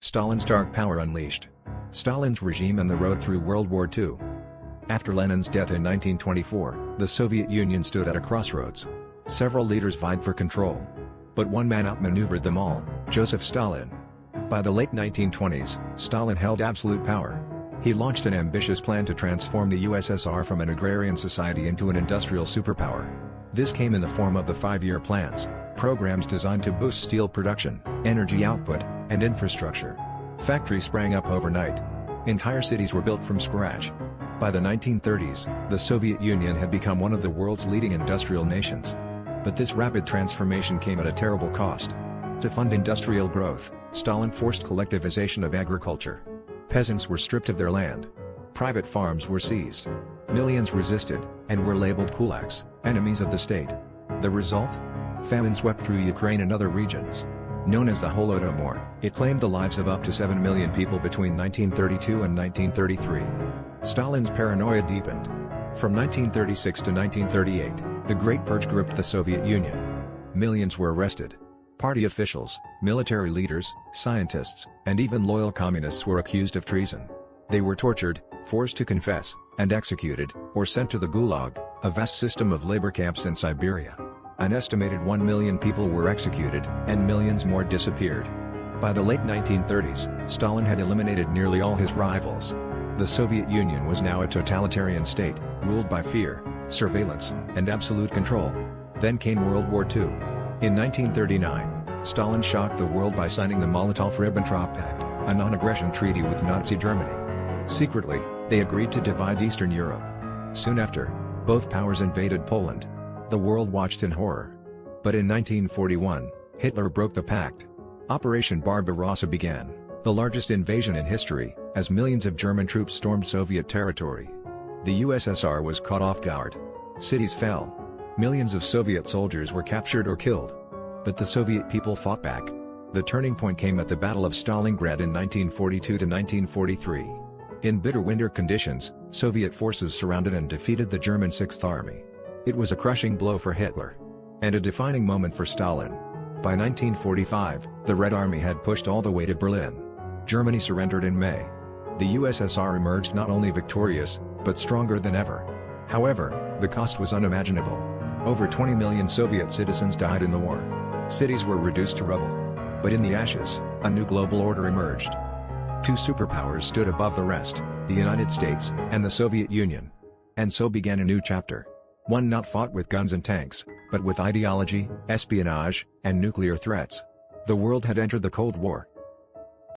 Stalin's dark power unleashed. Stalin's regime and the road through World War II. After Lenin's death in 1924, the Soviet Union stood at a crossroads. Several leaders vied for control. But one man outmaneuvered them all, Joseph Stalin. By the late 1920s, Stalin held absolute power. He launched an ambitious plan to transform the USSR from an agrarian society into an industrial superpower. This came in the form of the 5-year plans, programs designed to boost steel production, energy output, and infrastructure. Factories sprang up overnight. Entire cities were built from scratch. By the 1930s, the Soviet Union had become one of the world's leading industrial nations. But this rapid transformation came at a terrible cost. To fund industrial growth, Stalin forced collectivization of agriculture. Peasants were stripped of their land. Private farms were seized. Millions resisted, and were labeled kulaks, enemies of the state. The result? Famine swept through Ukraine and other regions. Known as the Holodomor, it claimed the lives of up to 7 million people between 1932 and 1933. Stalin's paranoia deepened. From 1936 to 1938, the Great Purge gripped the Soviet Union. Millions were arrested. Party officials, military leaders, scientists, and even loyal communists were accused of treason. They were tortured, forced to confess, and executed, or sent to the Gulag, a vast system of labor camps in Siberia. An estimated 1 million people were executed, and millions more disappeared. By the late 1930s, Stalin had eliminated nearly all his rivals. The Soviet Union was now a totalitarian state, ruled by fear, surveillance, and absolute control. Then came World War II. In 1939, Stalin shocked the world by signing the Molotov-Ribbentrop Pact, a non-aggression treaty with Nazi Germany. Secretly, they agreed to divide Eastern Europe. Soon after, both powers invaded Poland. The world watched in horror. But in 1941, Hitler broke the pact. Operation Barbarossa began, the largest invasion in history, as millions of German troops stormed Soviet territory. The USSR was caught off guard. Cities fell. Millions of Soviet soldiers were captured or killed. But the Soviet people fought back. The turning point came at the Battle of Stalingrad in 1942 to 1943. In bitter winter conditions, Soviet forces surrounded and defeated the German Sixth Army. It was a crushing blow for Hitler. And a defining moment for Stalin. By 1945, the Red Army had pushed all the way to Berlin. Germany surrendered in May. The USSR emerged not only victorious, but stronger than ever. However, the cost was unimaginable. Over 20 million Soviet citizens died in the war. Cities were reduced to rubble. But in the ashes, a new global order emerged. Two superpowers stood above the rest, the United States and the Soviet Union. And so began a new chapter. One not fought with guns and tanks, but with ideology, espionage, and nuclear threats. The world had entered the Cold War.